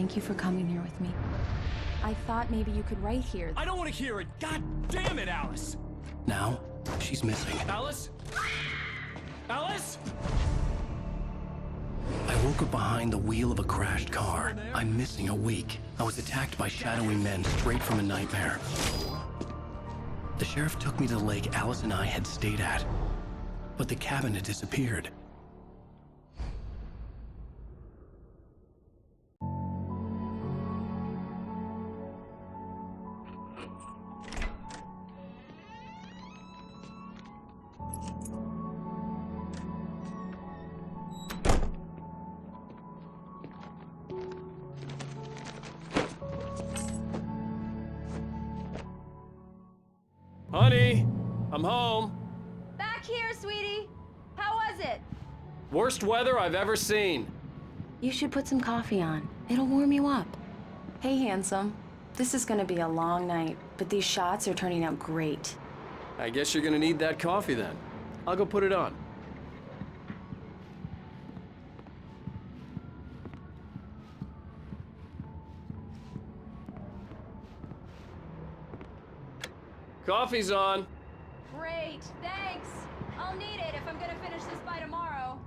Thank you for coming here with me. I thought maybe you could write here. I don't want to hear it! God damn it, Alice! Now, she's missing. Alice? Alice? I woke up behind the wheel of a crashed car. I'm missing a week. I was attacked by shadowy men straight from a nightmare. The sheriff took me to the lake Alice and I had stayed at, but the cabin had disappeared. Honey, I'm home. Back here, sweetie. How was it? Worst weather I've ever seen. You should put some coffee on. It'll warm you up. Hey, handsome. This is gonna be a long night, but these shots are turning out great. I guess you're gonna need that coffee then. I'll go put it on. Coffee's on. Great, thanks. I'll need it if I'm gonna finish this by tomorrow.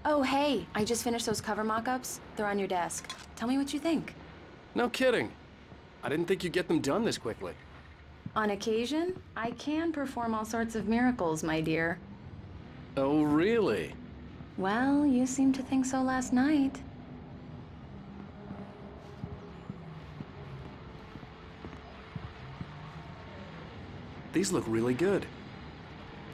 Oh, hey, I just finished those cover mock-ups. They're on your desk. Tell me what you think. No kidding. I didn't think you'd get them done this quickly. On occasion, I can perform all sorts of miracles, my dear. Oh, really? Well, you seemed to think so last night. These look really good.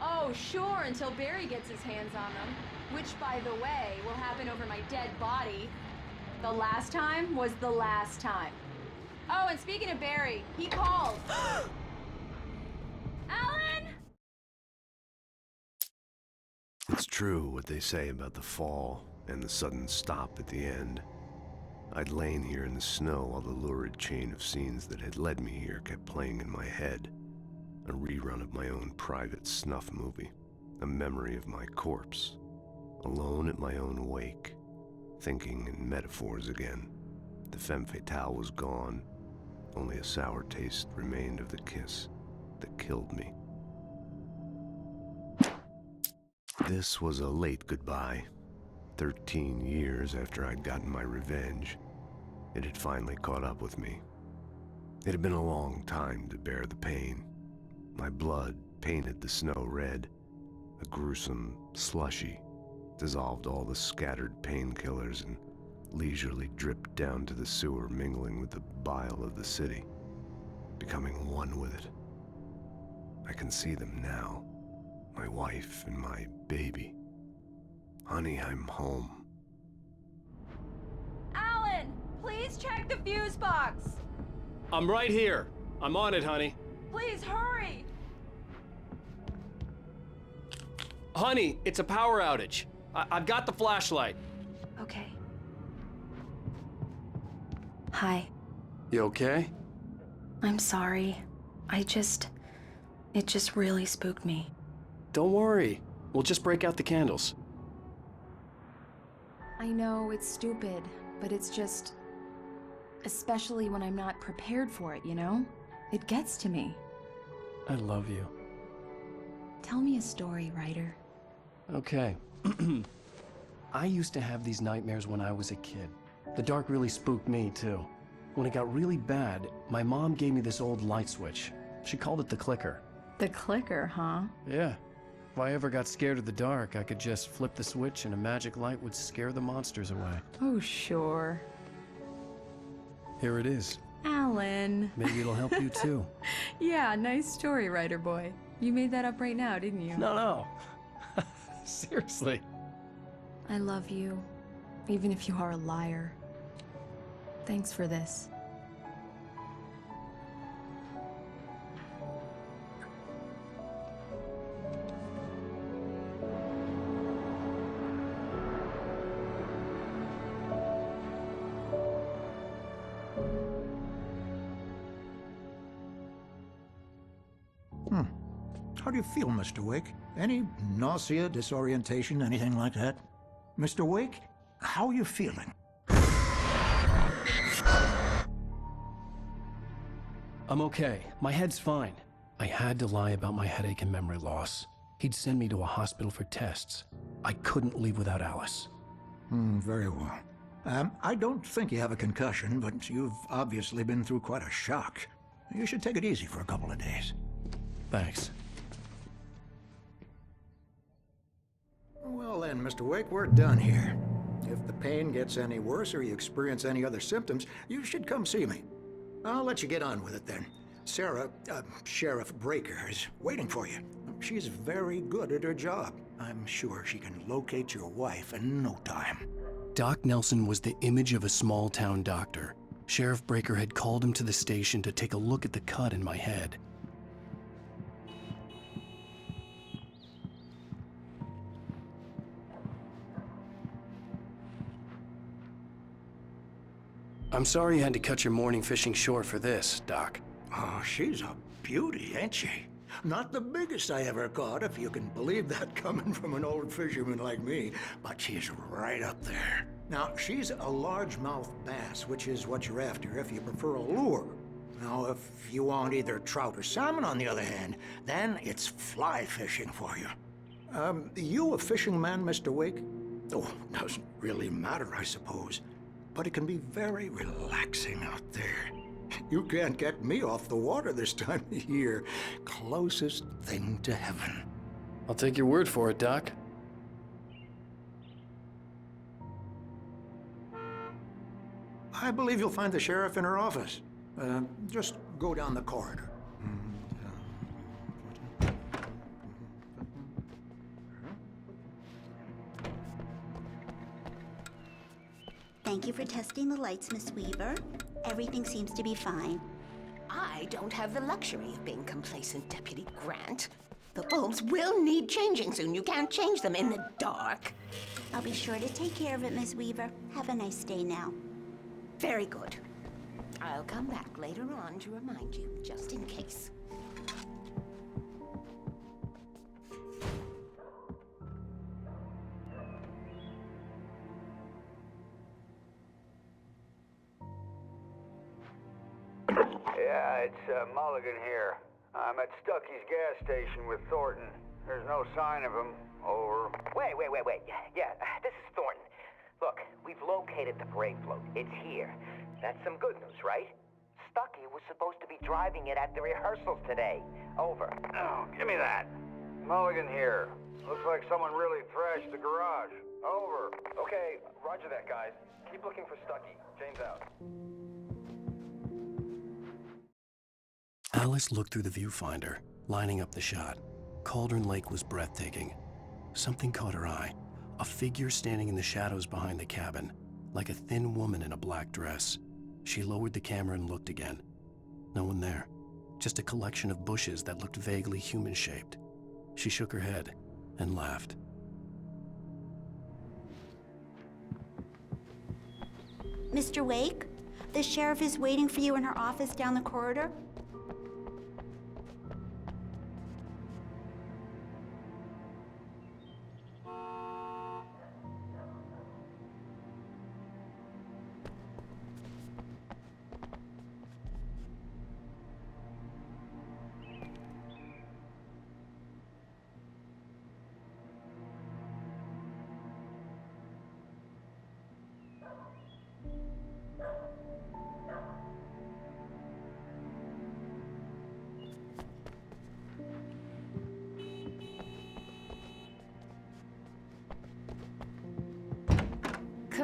Oh, sure, until Barry gets his hands on them. Which, by the way, will happen over my dead body. The last time was the last time. Oh, and speaking of Barry, he called. Alan! It's true what they say about the fall and the sudden stop at the end. I'd lain here in the snow while the lurid chain of scenes that had led me here kept playing in my head. A rerun of my own private snuff movie. A memory of my corpse. Alone at my own wake. Thinking in metaphors again. The femme fatale was gone. Only a sour taste remained of the kiss that killed me. This was a late goodbye. 13 years after I'd gotten my revenge, it had finally caught up with me. It had been a long time to bear the pain. My blood painted the snow red, a gruesome slushy, dissolved all the scattered painkillers and leisurely dripped down to the sewer, mingling with the bile of the city, becoming one with it. I can see them now, my wife and my baby. Honey, I'm home. Alan, please check the fuse box. I'm right here. I'm on it, honey. Please hurry. Honey, it's a power outage. I've got the flashlight. Okay. Hi. You okay? I'm sorry. It just really spooked me. Don't worry. We'll just break out the candles. I know it's stupid, but it's just... especially when I'm not prepared for it, you know? It gets to me. I love you. Tell me a story, writer. Okay. I used to have these nightmares when I was a kid. The dark really spooked me, too. When it got really bad, my mom gave me this old light switch. She called it the clicker. The clicker, huh? Yeah. If I ever got scared of the dark, I could just flip the switch and a magic light would scare the monsters away. Oh, sure. Here it is. Alan. Maybe it'll help you too. Yeah, nice story, writer boy. You made that up right now, didn't you? No. Seriously. I love you, even if you are a liar. Thanks for this. How do you feel, Mr. Wake? Any nausea, disorientation, anything like that? Mr. Wake, how are you feeling? I'm okay. My head's fine. I had to lie about my headache and memory loss. He'd send me to a hospital for tests. I couldn't leave without Alice. Very well. I don't think you have a concussion, but you've obviously been through quite a shock. You should take it easy for a couple of days. Thanks. Well then, Mr. Wake, we're done here. If the pain gets any worse or you experience any other symptoms, you should come see me. I'll let you get on with it then. Sarah, Sheriff Breaker, is waiting for you. She's very good at her job. I'm sure she can locate your wife in no time. Doc Nelson was the image of a small-town doctor. Sheriff Breaker had called him to the station to take a look at the cut in my head. I'm sorry you had to cut your morning fishing short for this, Doc. Oh, she's a beauty, ain't she? Not the biggest I ever caught, if you can believe that coming from an old fisherman like me, but she's right up there. Now, she's a largemouth bass, which is what you're after if you prefer a lure. Now, if you want either trout or salmon, on the other hand, then it's fly fishing for you. You a fishing man, Mr. Wake? Oh, doesn't really matter, I suppose. But it can be very relaxing out there. You can't get me off the water this time of year. Closest thing to heaven. I'll take your word for it, Doc. I believe you'll find the sheriff in her office. Just go down the corridor. Thank you for testing the lights, Miss Weaver. Everything seems to be fine. I don't have the luxury of being complacent, Deputy Grant. The bulbs will need changing soon. You can't change them in the dark. I'll be sure to take care of it, Miss Weaver. Have a nice day now. Very good. I'll come back later on to remind you, just in case. Yeah, it's Mulligan here. I'm at Stucky's gas station with Thornton. There's no sign of him. Over. Wait. Yeah, this is Thornton. Look, we've located the parade float. It's here. That's some good news, right? Stucky was supposed to be driving it at the rehearsals today. Over. Oh, give me that. Mulligan here. Looks like someone really thrashed the garage. Over. Okay, roger that, guys. Keep looking for Stucky. James out. Alice looked through the viewfinder, lining up the shot. Cauldron Lake was breathtaking. Something caught her eye. A figure standing in the shadows behind the cabin, like a thin woman in a black dress. She lowered the camera and looked again. No one there. Just a collection of bushes that looked vaguely human-shaped. She shook her head and laughed. Mr. Wake, the sheriff is waiting for you in her office down the corridor.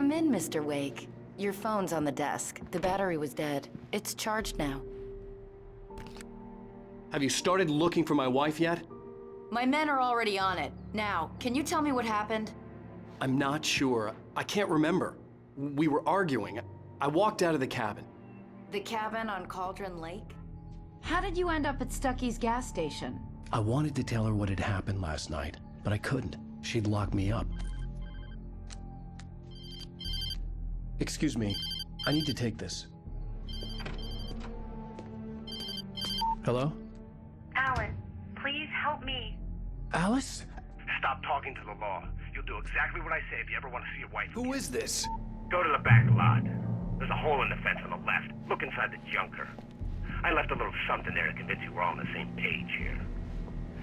Come in, Mr. Wake. Your phone's on the desk. The battery was dead. It's charged now. Have you started looking for my wife yet? My men are already on it. Now, can you tell me what happened? I'm not sure. I can't remember. We were arguing. I walked out of the cabin. The cabin on Cauldron Lake? How did you end up at Stucky's gas station? I wanted to tell her what had happened last night, but I couldn't. She'd lock me up. Excuse me. I need to take this. Hello? Alan, please help me. Alice? Stop talking to the law. You'll do exactly what I say if you ever want to see your wife. Who is this? Go to the back lot. There's a hole in the fence on the left. Look inside the junker. I left a little something there to convince you we're all on the same page here.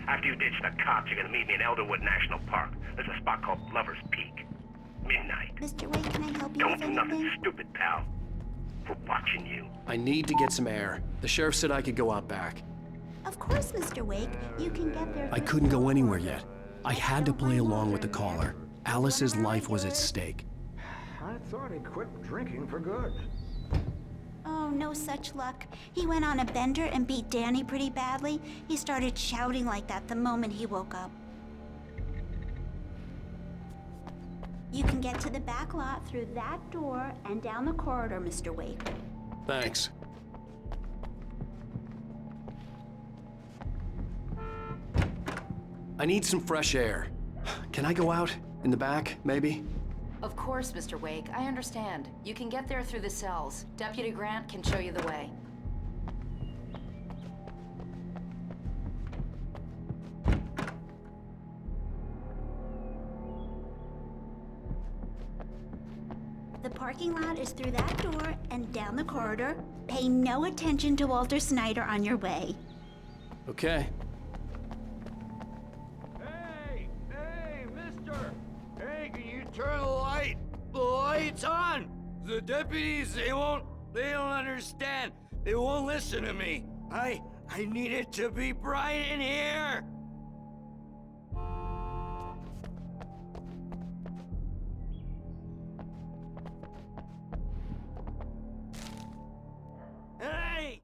After you ditch the cops, you're gonna meet me in Elderwood National Park. There's a spot called Lover's Peak. Midnight. Mr. Wake, can I help you Don't with do anything? nothing stupid, pal. We're watching you. I need to get some air. The sheriff said I could go out back. Of course, Mr. Wake. You can get there. I through couldn't the go door. anywhere yet. I had to play along with the caller. Alice's life was at stake. I thought he quit drinking for good. Oh, no such luck. He went on a bender and beat Danny pretty badly. He started shouting like that the moment he woke up. You can get to the back lot through that door and down the corridor, Mr. Wake. Thanks. I need some fresh air. Can I go out? In the back, maybe? Of course, Mr. Wake. I understand. You can get there through the cells. Deputy Grant can show you the way. The parking lot is through that door and down the corridor. Pay no attention to Walter Snyder on your way. Okay. Hey, mister! Hey, can you turn the light? The light's on! The deputies, they don't understand. They won't listen to me. I need it to be bright in here! Hey!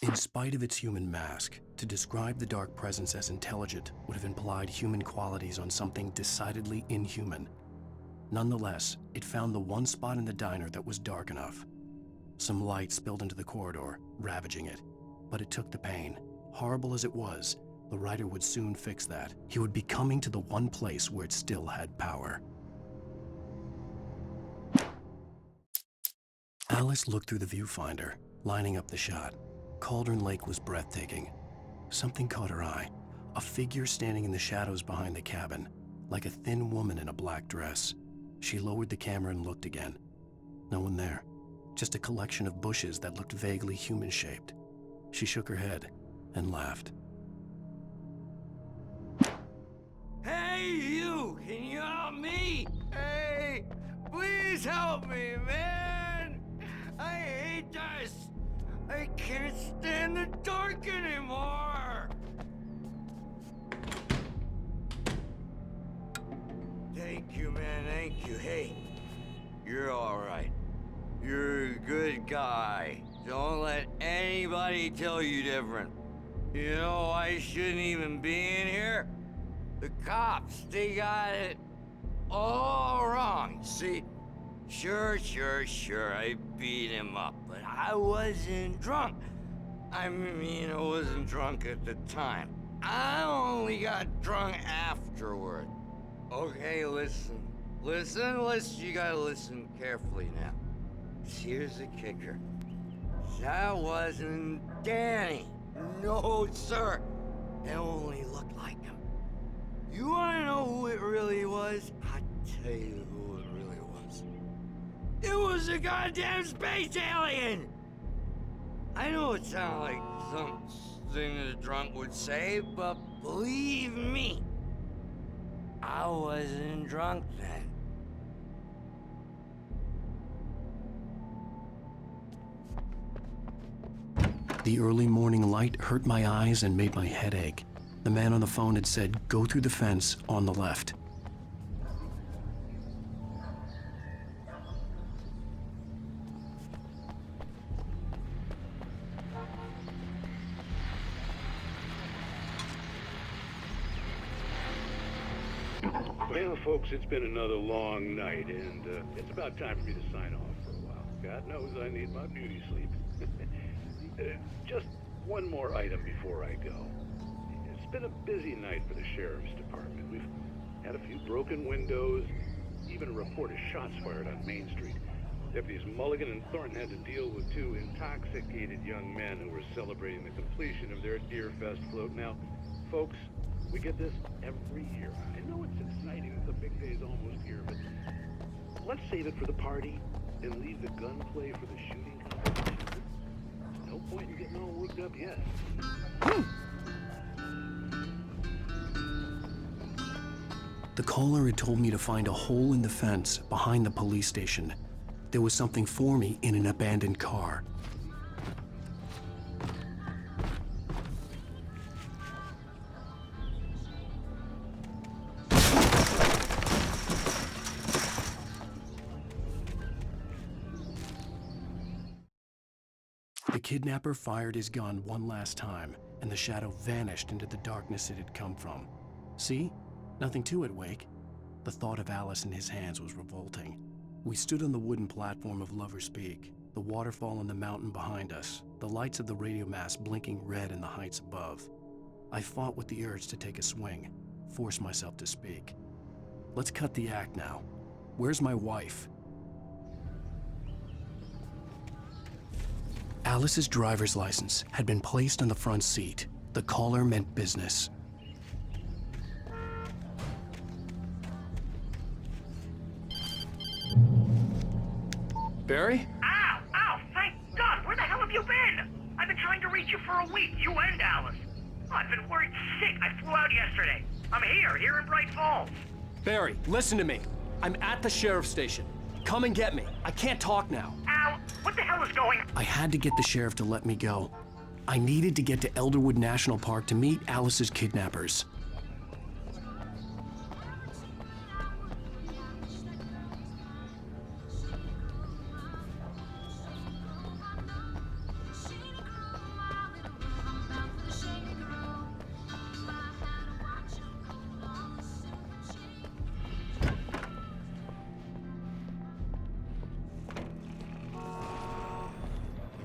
In spite of its human mask, to describe the Dark Presence as intelligent would have implied human qualities on something decidedly inhuman. Nonetheless, it found the one spot in the diner that was dark enough. Some light spilled into the corridor, ravaging it. But it took the pain. Horrible as it was, the writer would soon fix that. He would be coming to the one place where it still had power. Alice looked through the viewfinder, lining up the shot. Cauldron Lake was breathtaking. Something caught her eye. A figure standing in the shadows behind the cabin, like a thin woman in a black dress. She lowered the camera and looked again. No one there. Just a collection of bushes that looked vaguely human-shaped. She shook her head and laughed. Hey, you! Can you help me? Hey! Please help me, man! I hate this! I can't stand the dark anymore! Thank you, man, thank you. Hey, you're all right. You're a good guy. Don't let anybody tell you different. You know, I shouldn't even be in here. The cops, they got it all wrong. See, sure, I beat him up, but I wasn't drunk. I mean, I wasn't drunk at the time. I only got drunk afterward. Okay, listen, you gotta listen carefully now. Here's the kicker. That wasn't Danny. No, sir. It only looked like him. You wanna know who it really was? I'll tell you who it really was. It was a goddamn space alien! I know it sounds like something a drunk would say, but believe me, I wasn't drunk then. The early morning light hurt my eyes and made my head ache. The man on the phone had said, "Go through the fence on the left." Well, folks, it's been another long night, and it's about time for me to sign off for a while. God knows I need my beauty sleep. Just one more item before I go. It's been a busy night for the Sheriff's Department. We've had a few broken windows, even a report of shots fired on Main Street. Deputies Mulligan and Thornton had to deal with two intoxicated young men who were celebrating the completion of their Deerfest float. Now, folks, we get this every year. I know it's exciting, the big day's almost here, but let's save it for the party and leave the gunplay for the shooting competition. No point in getting all worked up yet. The caller had told me to find a hole in the fence behind the police station. There was something for me in an abandoned car. The kidnapper fired his gun one last time, and the shadow vanished into the darkness it had come from. See? Nothing to it, Wake. The thought of Alice in his hands was revolting. We stood on the wooden platform of Lover's Peak, the waterfall on the mountain behind us, the lights of the radio mast blinking red in the heights above. I fought with the urge to take a swing, force myself to speak. Let's cut the act now. Where's my wife? Alice's driver's license had been placed on the front seat. The caller meant business. Barry? Ow! Ow! Thank God! Where the hell have you been? I've been trying to reach you for a week, you and Alice. Oh, I've been worried sick. I flew out yesterday. I'm here in Bright Falls. Barry, listen to me. I'm at the sheriff's station. Come and get me. I can't talk now. Ow! What the hell is going on? I had to get the sheriff to let me go. I needed to get to Elderwood National Park to meet Alice's kidnappers.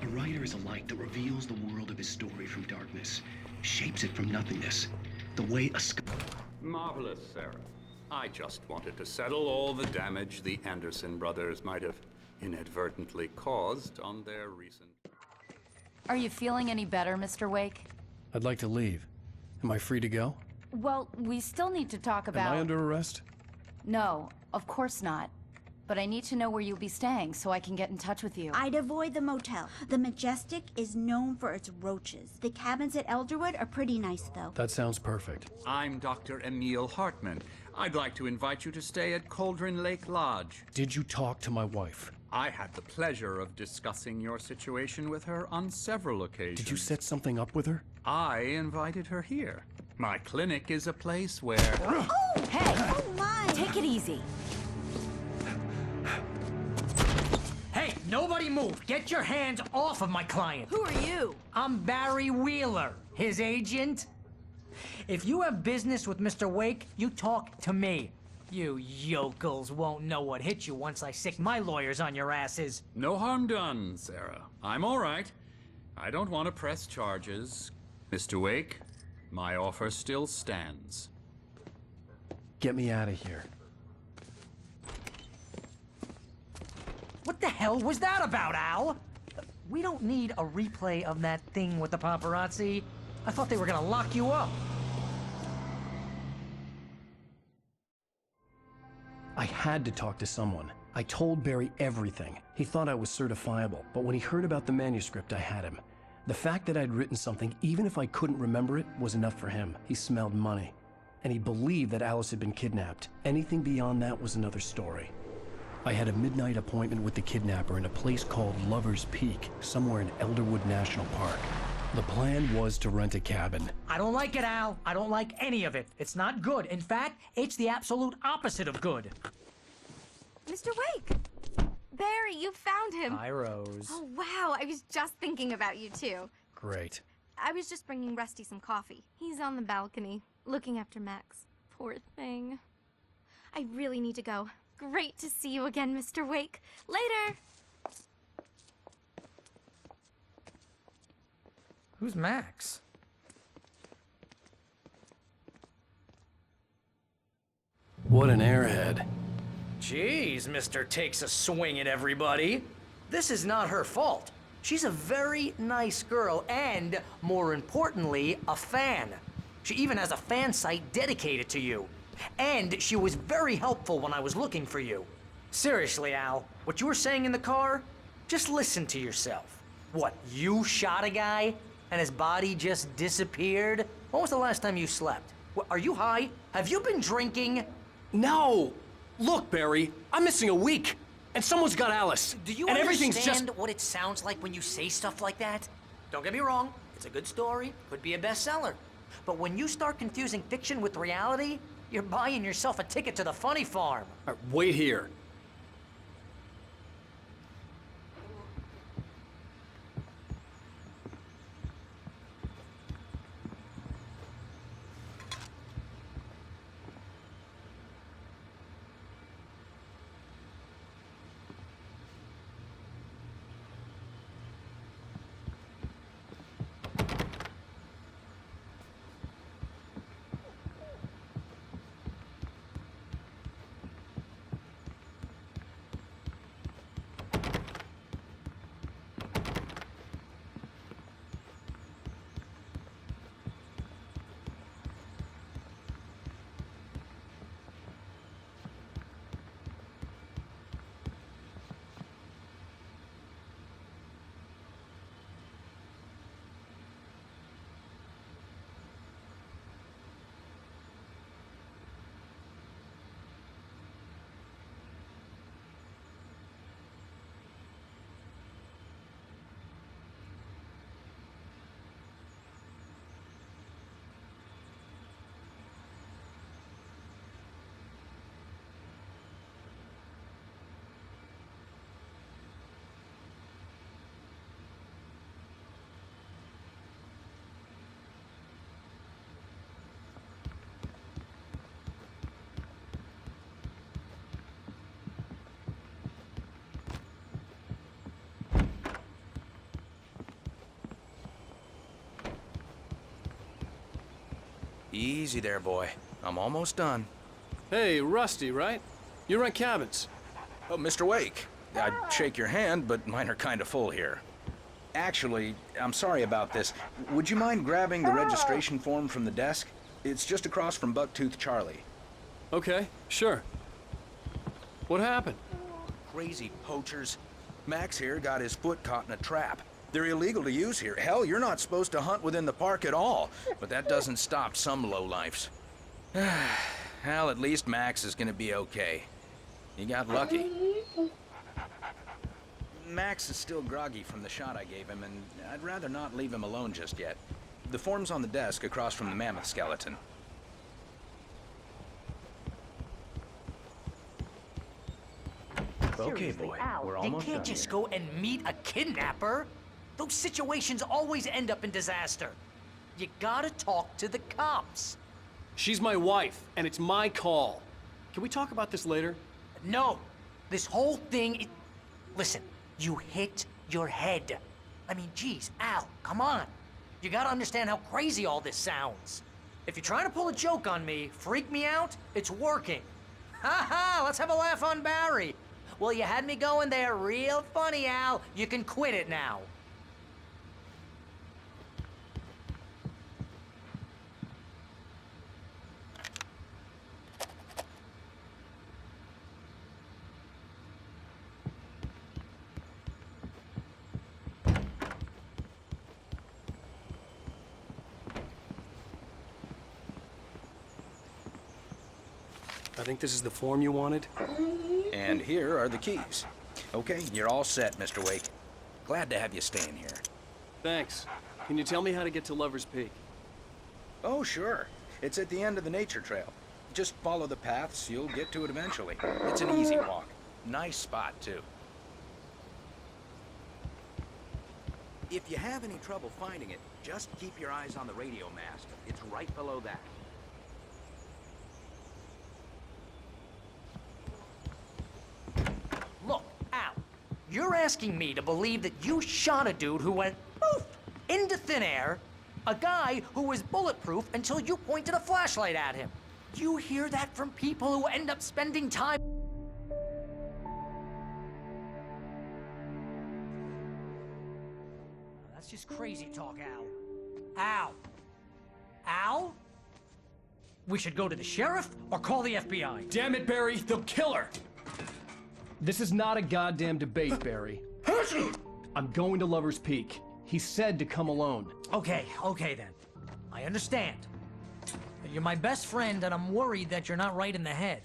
A writer is a light that reveals the world of his story from darkness, shapes it from nothingness, the way a Marvelous, Sarah. I just wanted to settle all the damage the Anderson brothers might have inadvertently caused on their recent... Are you feeling any better, Mr. Wake? I'd like to leave. Am I free to go? Well, we still need to talk about... Am I under arrest? No, of course not. But I need to know where you'll be staying so I can get in touch with you. I'd avoid the motel. The Majestic is known for its roaches. The cabins at Elderwood are pretty nice, though. That sounds perfect. I'm Dr. Emil Hartman. I'd like to invite you to stay at Cauldron Lake Lodge. Did you talk to my wife? I had the pleasure of discussing your situation with her on several occasions. Did you set something up with her? I invited her here. My clinic is a place where... Oh! Hey! Oh, my! Take it easy. Hey, nobody move! Get your hands off of my client! Who are you? I'm Barry Wheeler, his agent. If you have business with Mr. Wake, you talk to me. You yokels won't know what hit you once I sick my lawyers on your asses. No harm done, Sarah. I'm all right. I don't want to press charges. Mr. Wake, my offer still stands. Get me out of here. What the hell was that about, Al? We don't need a replay of that thing with the paparazzi. I thought they were gonna lock you up. I had to talk to someone. I told Barry everything. He thought I was certifiable, but when he heard about the manuscript, I had him. The fact that I'd written something, even if I couldn't remember it, was enough for him. He smelled money. And he believed that Alice had been kidnapped. Anything beyond that was another story. I had a midnight appointment with the kidnapper in a place called Lover's Peak, somewhere in Elderwood National Park. The plan was to rent a cabin. I don't like it, Al. I don't like any of it. It's not good. In fact, it's the absolute opposite of good. Mr. Wake! Barry, you found him! Hi, Rose. Oh, wow. I was just thinking about you, too. Great. I was just bringing Rusty some coffee. He's on the balcony, looking after Max. Poor thing. I really need to go. Great to see you again, Mr. Wake. Later! Who's Max? What an airhead. Jeez, Mr. Takes a Swing at everybody. This is not her fault. She's a very nice girl and, more importantly, a fan. She even has a fan site dedicated to you. And she was very helpful when I was looking for you. Seriously, Al, what you were saying in the car? Just listen to yourself. What, you shot a guy and his body just disappeared? When was the last time you slept? What, are you high? Have you been drinking? No! Look, Barry, I'm missing a week, and someone's got Alice. Do you and everything's understand just... what it sounds like when you say stuff like that? Don't get me wrong, it's a good story, could be a bestseller. But when you start confusing fiction with reality, you're buying yourself a ticket to the funny farm. All right, wait here. Easy there, boy. I'm almost done. Hey, Rusty, right? You rent cabins. Oh, Mr. Wake. I'd shake your hand, but mine are kind of full here. Actually, I'm sorry about this. Would you mind grabbing the registration form from the desk? It's just across from Bucktooth Charlie. Okay, sure. What happened? Crazy poachers. Max here got his foot caught in a trap. They're illegal to use here. Hell, you're not supposed to hunt within the park at all. But that doesn't stop some lowlifes. Hell, at least Max is gonna be okay. He got lucky. Max is still groggy from the shot I gave him, and I'd rather not leave him alone just yet. The form's on the desk across from the mammoth skeleton. Okay, boy, we're almost done. You can't just go and meet a kidnapper. Those situations always end up in disaster. You gotta talk to the cops. She's my wife, and it's my call. Can we talk about this later? No. This whole thing... Listen, you hit your head. I mean, geez, Al, come on. You gotta understand how crazy all this sounds. If you're trying to pull a joke on me, freak me out, it's working. Ha ha, let's have a laugh on Barry. Well, you had me going there real funny, Al. You can quit it now. I think this is the form you wanted. And here are the keys. Okay, you're all set, Mr. Wake. Glad to have you staying here. Thanks. Can you tell me how to get to Lover's Peak? Oh, sure. It's at the end of the nature trail. Just follow the paths, you'll get to it eventually. It's an easy walk. Nice spot, too. If you have any trouble finding it, just keep your eyes on the radio mast. It's right below that. You're asking me to believe that you shot a dude who went poof into thin air, a guy who was bulletproof until you pointed a flashlight at him. You hear that from people who end up spending time. That's just crazy talk, Al. Al? Al? We should go to the sheriff or call the FBI. Damn it, Barry, they'll kill her! This is not a goddamn debate, Barry. I'm going to Lover's Peak. He said to come alone. Okay then. I understand. But you're my best friend and I'm worried that you're not right in the head.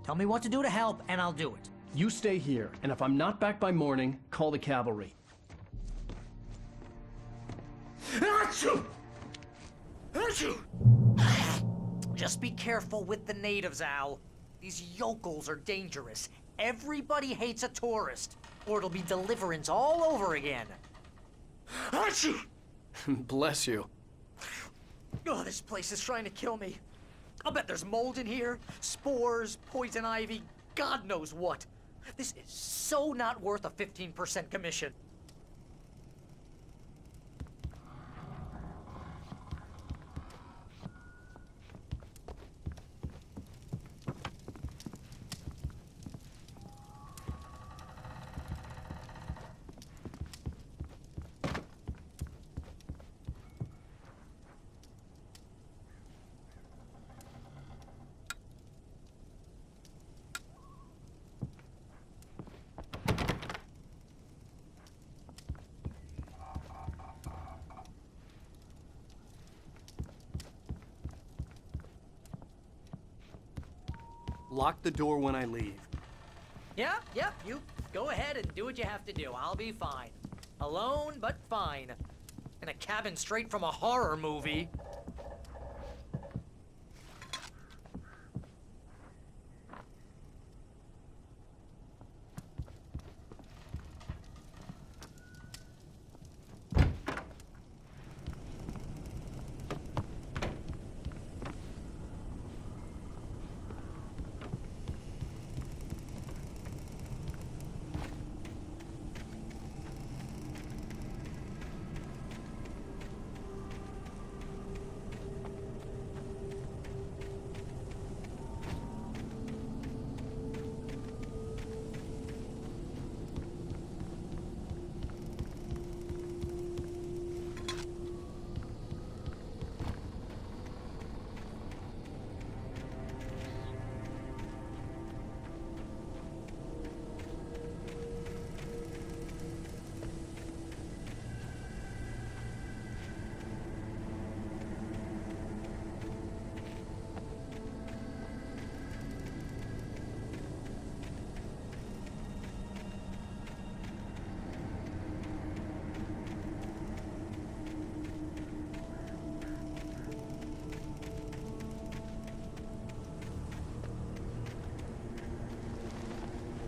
Tell me what to do to help and I'll do it. You stay here, and if I'm not back by morning, call the cavalry. Achoo! Achoo! Just be careful with the natives, Al. These yokels are dangerous. Everybody hates a tourist, or it'll be Deliverance all over again. Achoo! Bless you. Oh, this place is trying to kill me. I'll bet there's mold in here, spores, poison ivy, God knows what. This is so not worth a 15% commission. Lock the door when I leave. Yeah, you go ahead and do what you have to do. I'll be fine. Alone, but fine. In a cabin straight from a horror movie.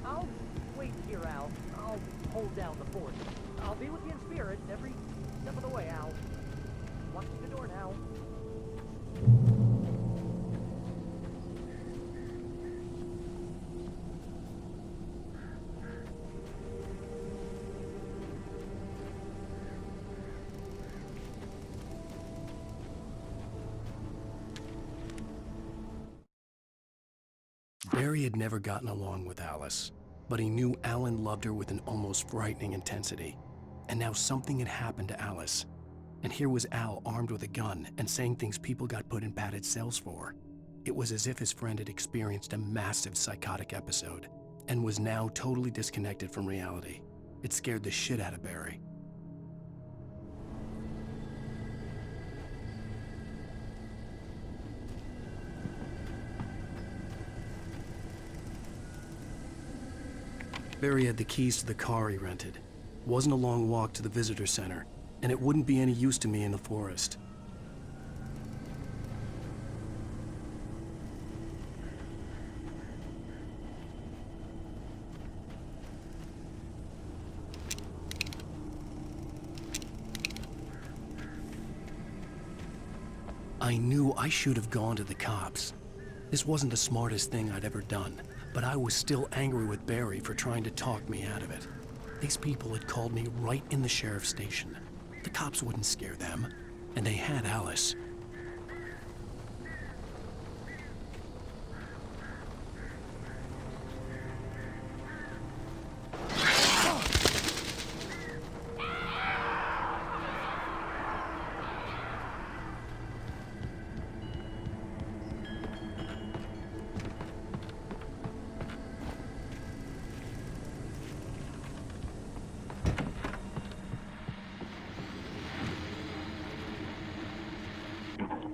I'll wait here, Al. I'll hold down the fort. I'll be with you in spirit every step of the way, Al. Watch the door now. Barry had never gotten along with Alice, but he knew Alan loved her with an almost frightening intensity. And now something had happened to Alice. And here was Al armed with a gun and saying things people got put in padded cells for. It was as if his friend had experienced a massive psychotic episode and was now totally disconnected from reality. It scared the shit out of Barry. Barry had the keys to the car he rented. It wasn't a long walk to the visitor center, and it wouldn't be any use to me in the forest. I knew I should have gone to the cops. This wasn't the smartest thing I'd ever done, But I was still angry with Barry for trying to talk me out of it. These people had called me right in the sheriff's station. The cops wouldn't scare them, and they had Alice.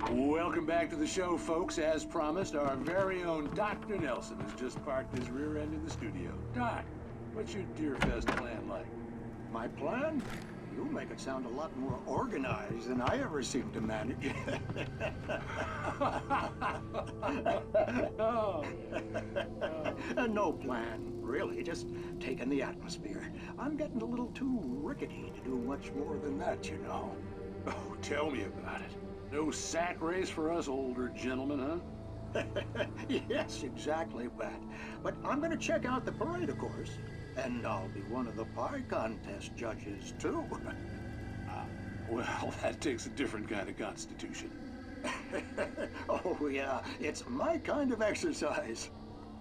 Welcome back to the show, folks. As promised, our very own Dr. Nelson has just parked his rear end in the studio. Doc, what's your Deerfest plan like? My plan? You make it sound a lot more organized than I ever seem to manage. No plan, really. Just taking the atmosphere. I'm getting a little too rickety to do much more than that, you know. Oh, tell me about it. No sack race for us older gentlemen, huh? Yes, exactly, Pat. But I'm gonna check out the parade, of course. And I'll be one of the pie contest judges, too. Well, that takes a different kind of constitution. Oh, yeah. It's my kind of exercise.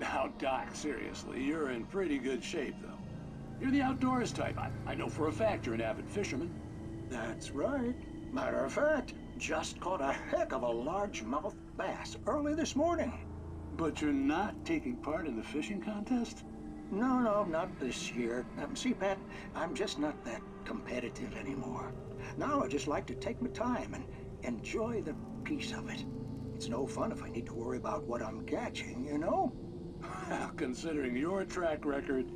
Now, Doc, seriously, you're in pretty good shape, though. You're the outdoors type. I know for a fact you're an avid fisherman. That's right. Matter of fact, just caught a heck of a largemouth bass early this morning. But you're not taking part in the fishing contest? No, not this year. See, Pat, I'm just not that competitive anymore. Now I just like to take my time and enjoy the peace of it. It's no fun if I need to worry about what I'm catching, you know? Considering your track record,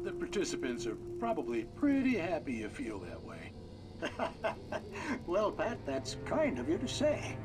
the participants are probably pretty happy you feel that way. Well, Pat, that's kind of you to say.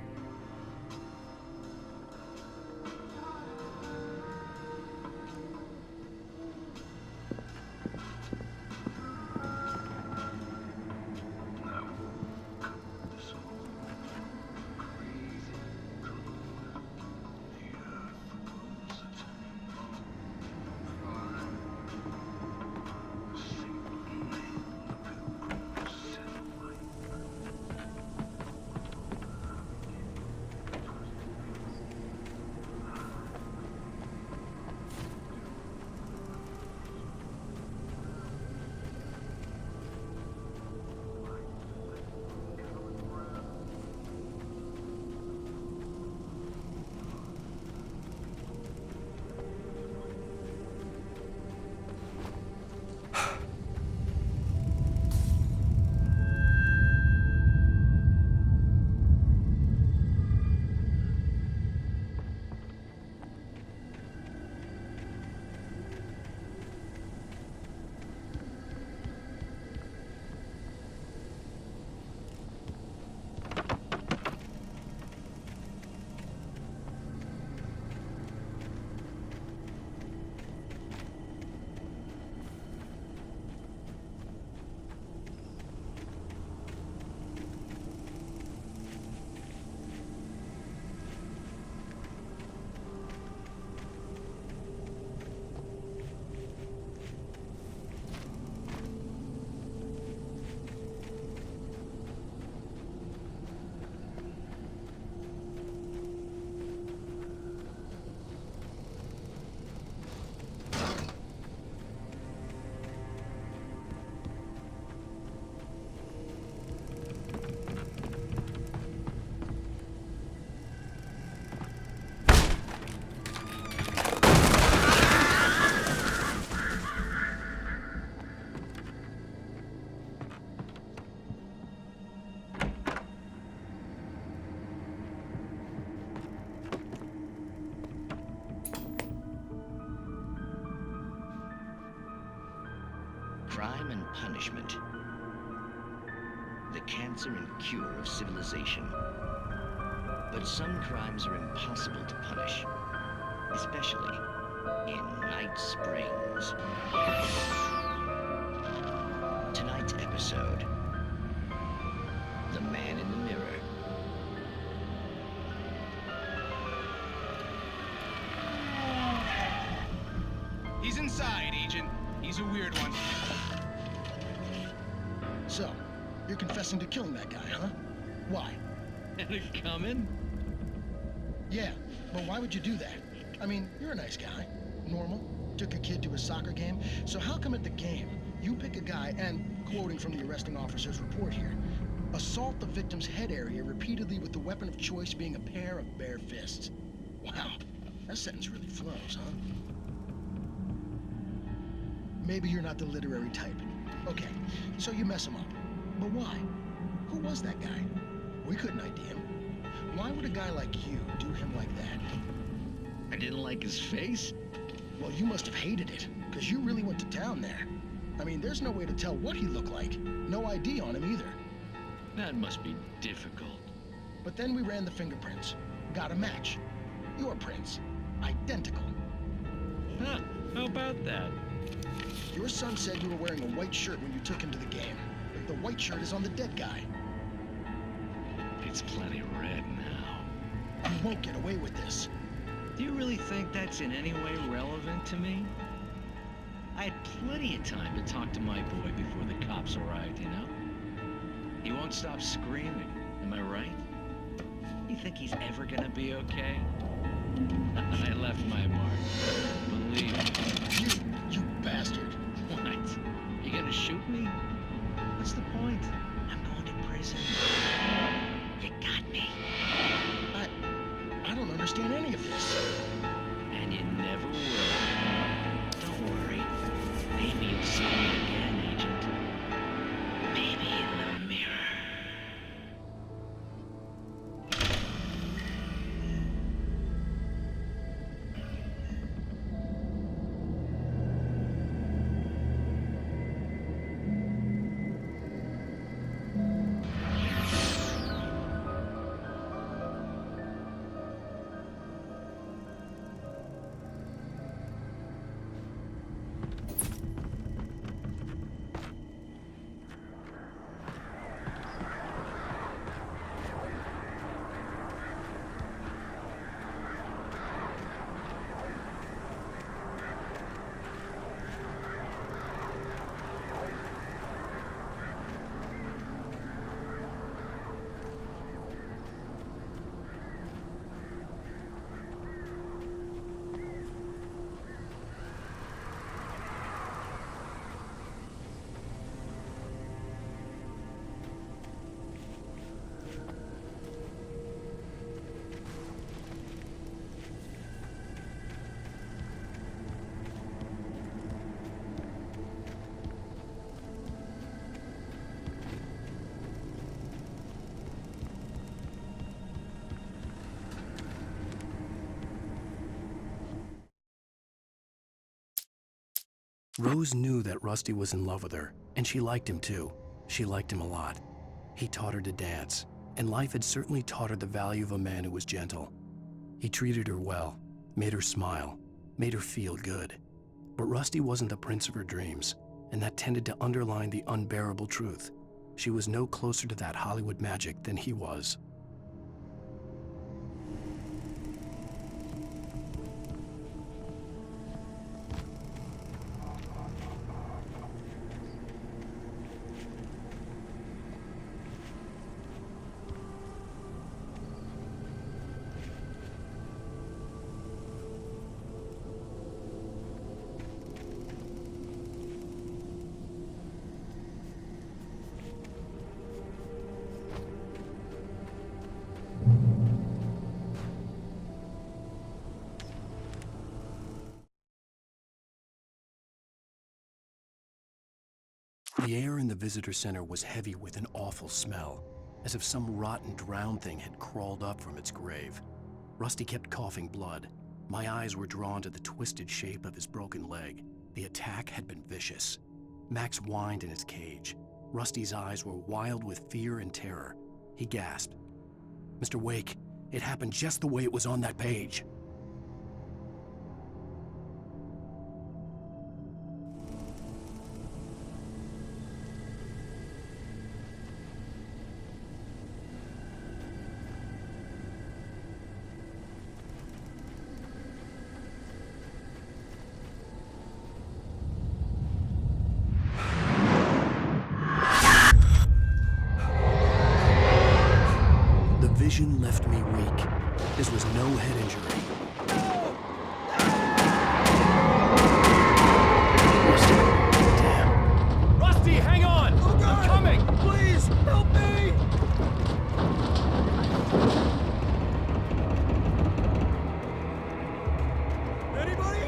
Crime and punishment. The cancer and cure of civilization. But some crimes are impossible to punish, especially in Night Springs. Tonight's episode, The Man in the Mirror. inside, Agent. He's a weird one. So, you're confessing to killing that guy, huh? Why? Had it coming? Yeah, but why would you do that? I mean, you're a nice guy. Normal. Took a kid to a soccer game. So how come at the game, you pick a guy and, quoting from the arresting officer's report here, assault the victim's head area repeatedly with the weapon of choice being a pair of bare fists? Wow, that sentence really flows, huh? Maybe you're not the literary type. Okay, so you mess him up. But why? Who was that guy? We couldn't ID him. Why would a guy like you do him like that? I didn't like his face? Well, you must have hated it, because you really went to town there. I mean, there's no way to tell what he looked like. No ID on him either. That must be difficult. But then we ran the fingerprints. Got a match. Your prints. Identical. Huh, how about that? Your son said you were wearing a white shirt when you took him to the game. But the white shirt is on the dead guy. It's plenty red now. You won't get away with this. Do you really think that's in any way relevant to me? I had plenty of time to talk to my boy before the cops arrived, you know? He won't stop screaming, am I right? You think he's ever gonna be okay? I left my mark. Believe me. You bastard. What? You gonna shoot me? What's the point? I'm going to prison. You got me. I don't understand any of this. And you never will. Don't worry. Maybe you'll see me again, Agent. Maybe in the mirror. Rose knew that Rusty was in love with her, and she liked him too. She liked him a lot. He taught her to dance, and life had certainly taught her the value of a man who was gentle. He treated her well, made her smile, made her feel good. But Rusty wasn't the prince of her dreams, and that tended to underline the unbearable truth. She was no closer to that Hollywood magic than he was. The air in the visitor center was heavy with an awful smell, as if some rotten drowned thing had crawled up from its grave. Rusty kept coughing blood. My eyes were drawn to the twisted shape of his broken leg. The attack had been vicious. Max whined in his cage. Rusty's eyes were wild with fear and terror. He gasped. "Mr. Wake, it happened just the way it was on that page." vision left me weak. This was no head injury. Rusty, hang on! Oh, God. I'm coming! Please, help me! Anybody?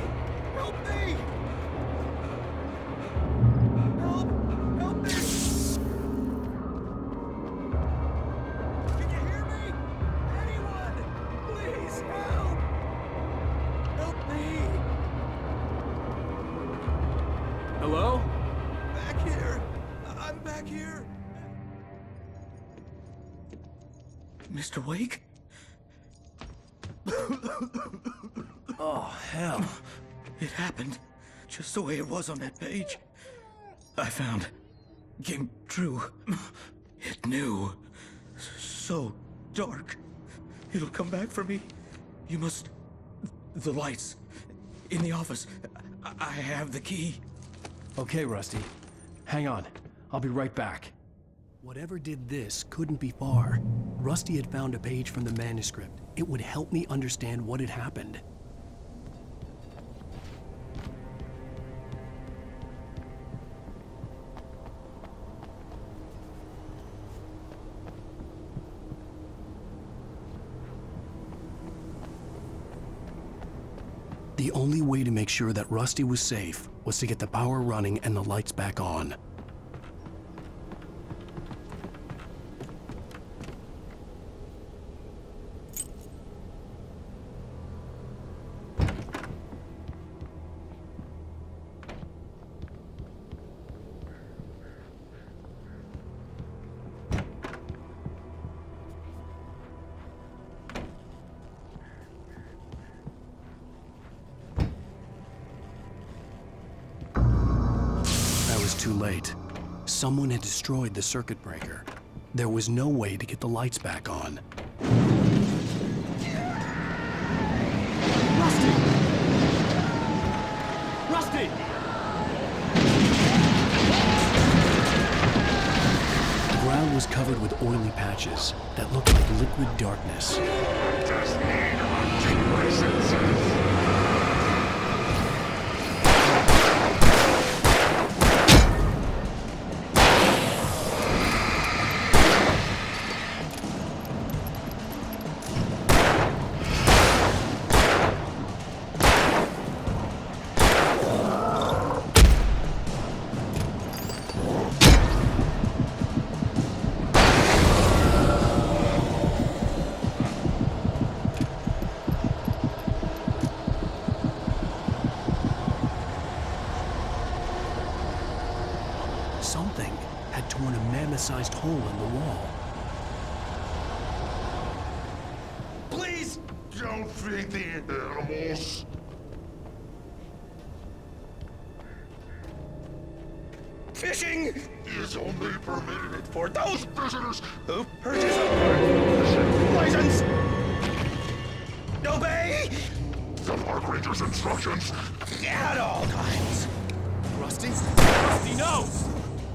Help me! Help me! Can you hear me? Anyone? Please help! Help me! Hello? Back here! I'm back here! Mr. Wake? Oh, hell. It happened just the way it was on that page. I found. Came true. It knew. So dark. It'll come back for me. You must... The lights. In the office. I have the key. Okay, Rusty. Hang on. I'll be right back. Whatever did this couldn't be far. Rusty had found a page from the manuscript. It would help me understand what had happened. The only way to make sure that Rusty was safe was to get the power running and the lights back on. Too late. Someone had destroyed the circuit breaker. There was no way to get the lights back on. Rusty! Rusty! The ground was covered with oily patches that looked like liquid darkness. Just need hunting licenses. Something had torn a mammoth-sized hole in the wall. Please don't feed the animals. Fishing is only permitted for those visitors who purchase a license. Obey the park ranger's instructions at all times. Rusty? Rusty, no!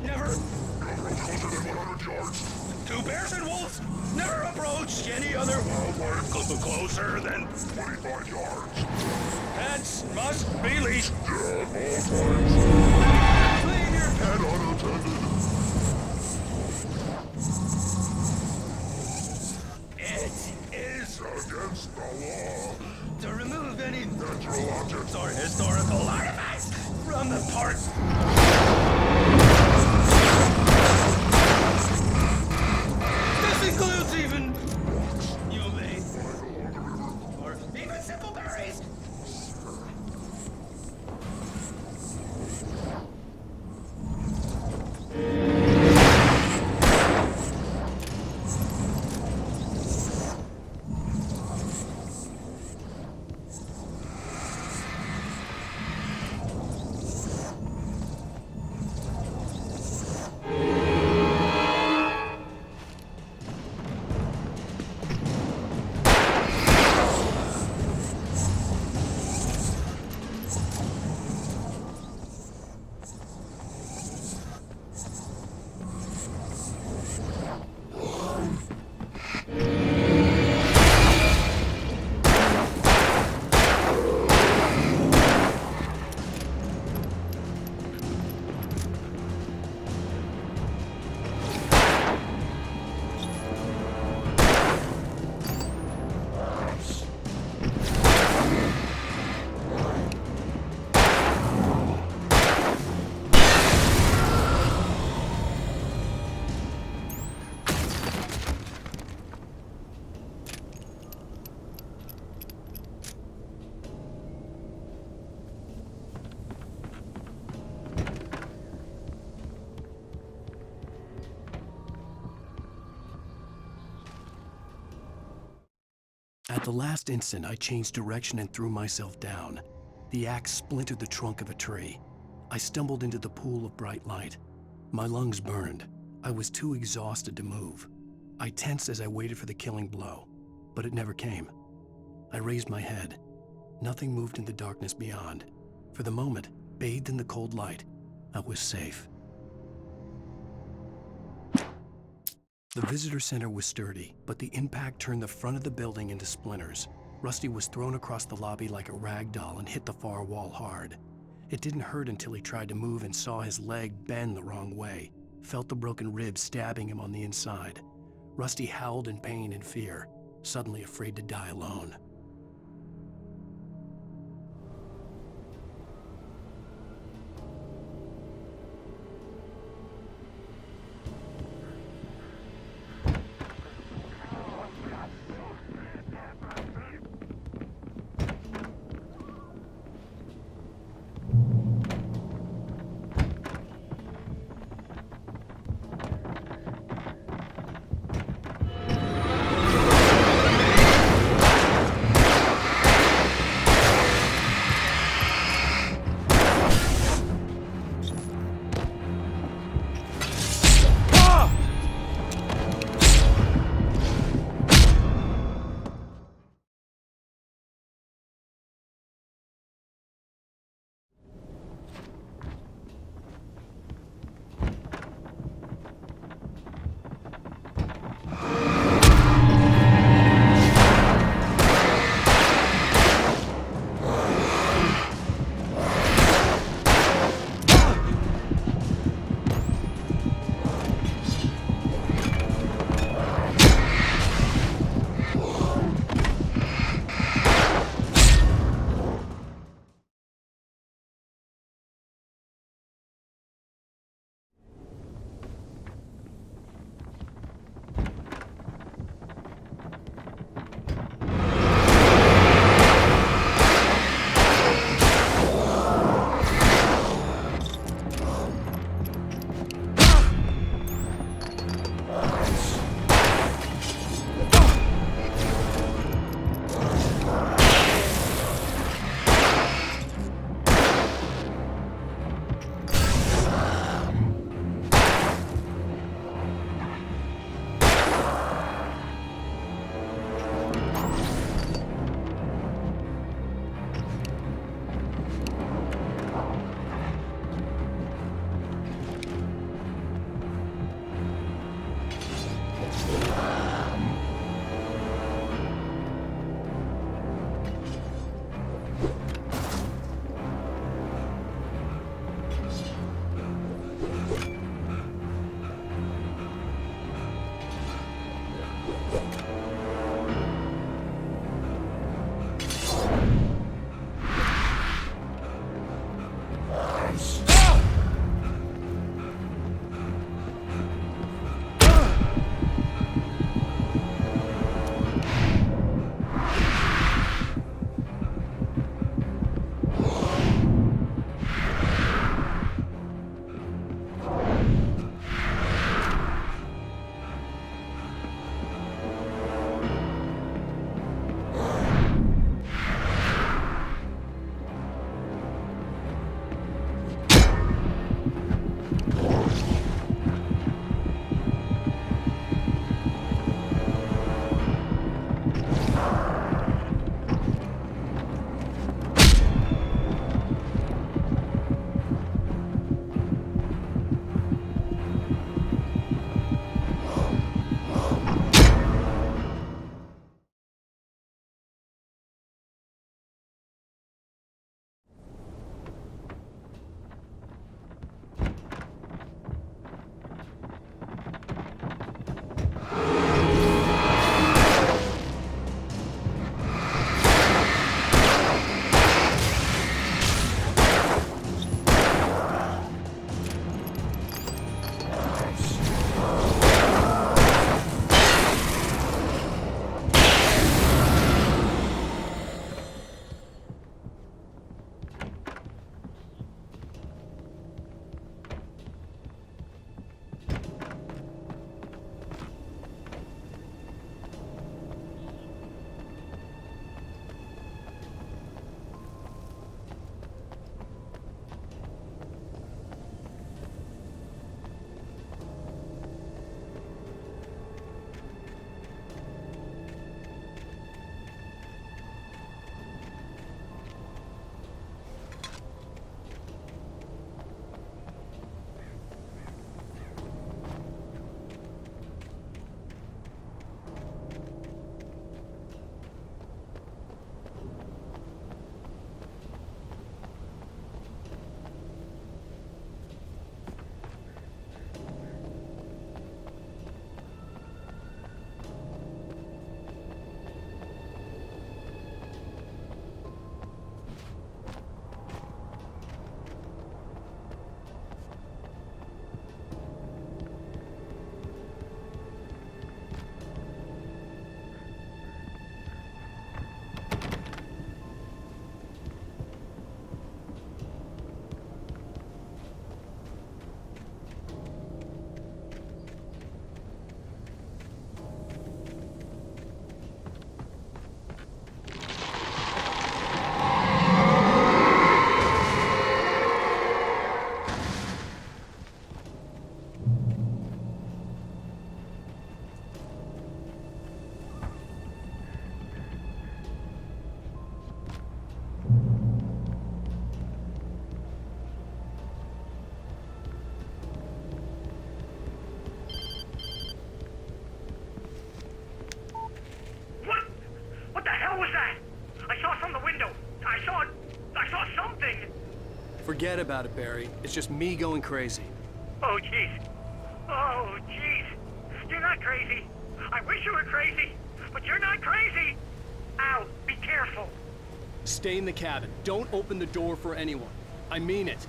Never. No road closer than 100 yards. Two bears and wolves never approach any other wildlife closer than 25 yards. Pets must be leashed. Yeah, at all times. Clean your and unattended. It is against the law to remove any natural objects or historical artifacts from the park. This includes even you obey, or even simple berries. At the last instant, I changed direction and threw myself down. The axe splintered the trunk of a tree. I stumbled into the pool of bright light. My lungs burned. I was too exhausted to move. I tensed as I waited for the killing blow, but it never came. I raised my head. Nothing moved in the darkness beyond. For the moment, bathed in the cold light, I was safe. The visitor center was sturdy, but the impact turned the front of the building into splinters. Rusty was thrown across the lobby like a rag doll and hit the far wall hard. It didn't hurt until he tried to move and saw his leg bend the wrong way, felt the broken ribs stabbing him on the inside. Rusty howled in pain and fear, suddenly afraid to die alone. What was that? I saw from the window. I saw something. Forget about it, Barry. It's just me going crazy. Oh, jeez. Oh, jeez. You're not crazy. I wish you were crazy, but you're not crazy. Ow, be careful. Stay in the cabin. Don't open the door for anyone. I mean it.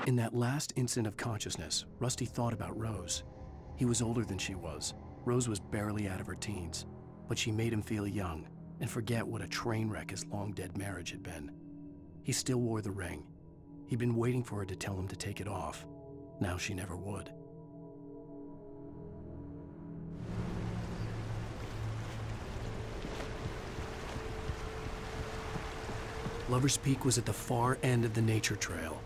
In that last instant of consciousness, Rusty thought about Rose. He was older than she was. Rose was barely out of her teens, but she made him feel young and forget what a train wreck his long-dead marriage had been. He still wore the ring. He'd been waiting for her to tell him to take it off. Now she never would. Lover's Peak was at the far end of the nature trail,